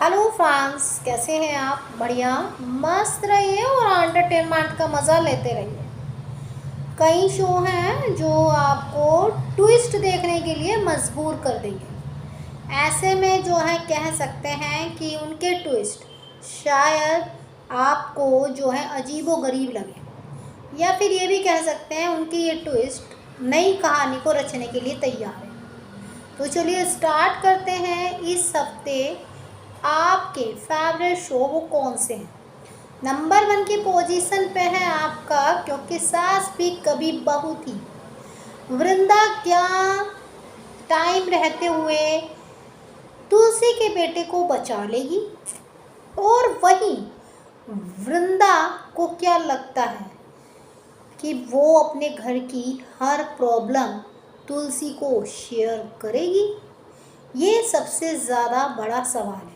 Hello friends, कैसे हैं आप? बढ़िया मस्त रहिए और एंटरटेनमेंट का मज़ा लेते रहिए। कई शो हैं जो आपको ट्विस्ट देखने के लिए मजबूर कर देंगे। ऐसे में जो है कह सकते हैं कि उनके ट्विस्ट शायद आपको जो है अजीबोगरीब लगे, या फिर ये भी कह सकते हैं उनकी ये ट्विस्ट नई कहानी को रचने के लिए तैयार है। तो चलिए स्टार्ट करते हैं। इस हफ्ते आपके फेवरेट शो वो कौन से हैं? नंबर 1 की पोजीशन पे है आपका, क्योंकि सास भी कभी बहू थी, वृंदा क्या टाइम रहते हुए तुलसी के बेटे को बचा लेगी। और वहीं वृंदा को क्या लगता है कि वो अपने घर की हर प्रॉब्लम तुलसी को शेयर करेगी। ये सबसे ज़्यादा बड़ा सवाल है।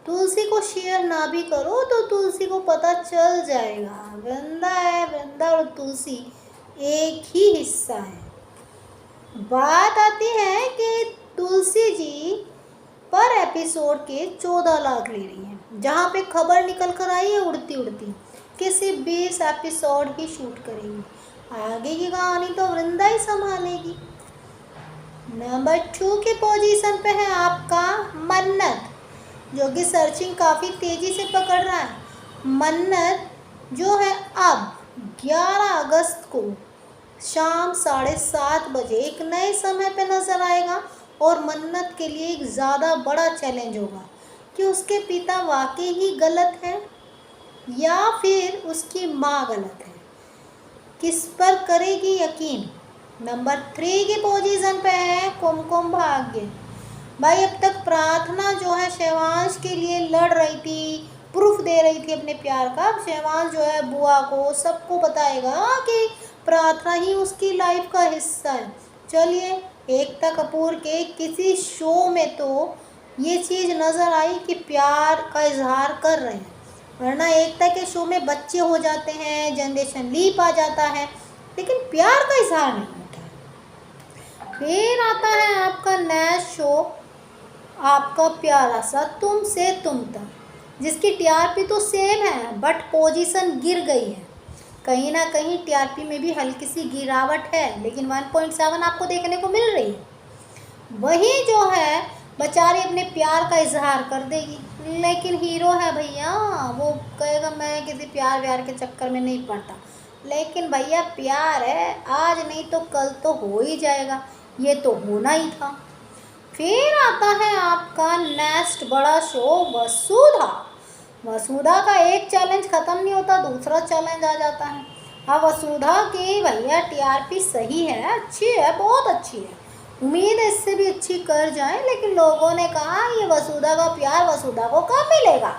तुलसी को शेयर ना भी करो तो तुलसी को पता चल जाएगा वृंदा है, वृंदा और तुलसी एक ही हिस्सा है। बात आती है कि तुलसी जी पर एपिसोड के 14 लाख ले रही हैं, जहाँ पे खबर निकल कर आई है उड़ती उड़ती कि सिर्फ 20 एपिसोड ही शूट करेंगी। आगे की कहानी तो वृंदा ही संभालेगी। नंबर 2 की पोजीशन पे है आपका मन्नत, जो कि सर्चिंग काफ़ी तेज़ी से पकड़ रहा है। मन्नत जो है अब 11 अगस्त को शाम 7:30 बजे एक नए समय पे नज़र आएगा। और मन्नत के लिए एक ज़्यादा बड़ा चैलेंज होगा कि उसके पिता वाकई ही गलत है या फिर उसकी माँ गलत है। किस पर करेगी यकीन? नंबर 3 की पोजीशन पे है कुमकुम भाग्य। भाई अब तक प्रार्थना जो है शिवांश के लिए लड़ रही थी, प्रूफ दे रही थी अपने प्यार का। अब शिवांश जो है बुआ को सबको बताएगा कि प्रार्थना ही उसकी लाइफ का हिस्सा है। चलिए, एकता कपूर के किसी शो में तो ये चीज़ नज़र आई कि प्यार का इजहार कर रहे हैं, वरना एकता के शो में बच्चे हो जाते हैं, जनरेशन लीप आ जाता है, लेकिन प्यार का इजहार नहीं होता है। फिर आता है आपका नया शो, आपका प्यारा सा तुम से तुम तक, जिसकी टीआरपी तो सेम है बट पोजीशन गिर गई है। कहीं ना कहीं टीआरपी में भी हल्की सी गिरावट है, लेकिन 1.7 आपको देखने को मिल रही है। वही जो है बेचारी अपने प्यार का इजहार कर देगी, लेकिन हीरो है भैया, वो कहेगा मैं किसी प्यार व्यार के चक्कर में नहीं पड़ता। लेकिन भैया प्यार है, आज नहीं तो कल तो हो ही जाएगा, ये तो होना ही था। फिर आता है आपका नेक्स्ट बड़ा शो वसुधा। वसुधा का एक चैलेंज ख़त्म नहीं होता, दूसरा चैलेंज आ जाता है। अब वसुधा की भैया टीआरपी सही है, अच्छी है, बहुत अच्छी है। उम्मीद है इससे भी अच्छी कर जाए, लेकिन लोगों ने कहा ये वसुधा का प्यार वसुधा को कब मिलेगा।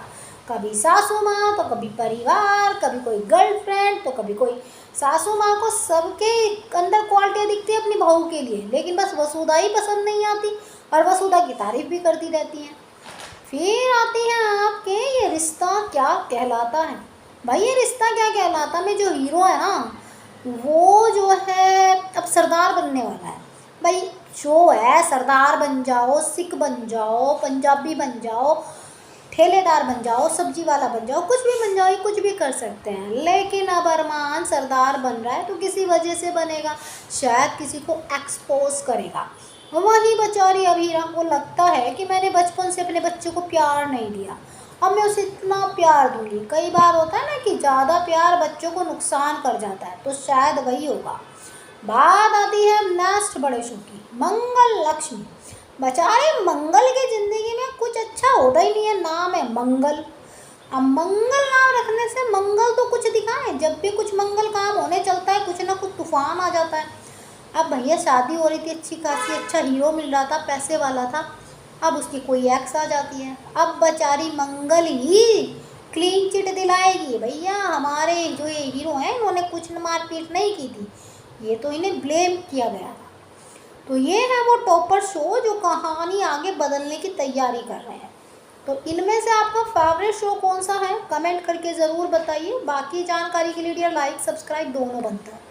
कभी सासू माँ तो कभी परिवार, कभी कोई गर्लफ्रेंड तो कभी कोई सासू माँ को सबके अंदर क्वालिटियाँ दिखती है अपनी बहू के लिए, लेकिन बस वसुधा ही पसंद नहीं आती और वसुधा की तारीफ भी करती रहती हैं। फिर आती है आपके ये रिश्ता क्या कहलाता है। भाई ये रिश्ता क्या कहलाता में जो हीरो है ना, वो जो है अब सरदार बनने वाला है। भाई शो है सरदार बन जाओ, सिख बन जाओ, पंजाबी बन जाओ, ठेलेदार बन जाओ, सब्जी वाला बन जाओ, कुछ भी बन जाओ, ये कुछ भी कर सकते हैं। लेकिन अब अरमान सरदार बन रहा है तो किसी वजह से बनेगा, शायद किसी को एक्सपोज करेगा। वही बेचारी अभीरा को लगता है कि मैंने बचपन से अपने बच्चे को प्यार नहीं दिया, अब मैं उसे इतना प्यार दूंगी। कई बार होता है ना कि ज़्यादा प्यार बच्चों को नुकसान कर जाता है, तो शायद वही होगा। बात आती है नेक्स्ट बड़े शो की, मंगल लक्ष्मी। बेचारे मंगल की ज़िंदगी में कुछ अच्छा होता ही नहीं है, नाम है मंगल। अब मंगल नाम रखने से मंगल तो कुछ दिखाएं, जब भी कुछ मंगल काम होने चलता है कुछ ना कुछ तूफान आ जाता है। अब भैया शादी हो रही थी, अच्छी खासी अच्छा हीरो मिल रहा था, पैसे वाला था, अब उसकी कोई एक्स आ जाती है। अब बेचारी मंगल ही क्लीन चिट दिलाएगी। भैया हमारे जो ये हीरो हैं इन्होंने कुछ मारपीट नहीं की थी, ये तो इन्हें ब्लेम किया गया था। तो ये है वो टॉपर शो जो कहानी आगे बदलने की तैयारी कर रहे हैं। तो इनमें से आपका फेवरेट शो कौन सा है, कमेंट करके ज़रूर बताइए। बाकी जानकारी के लिए लाइक सब्सक्राइब दोनों बनता है।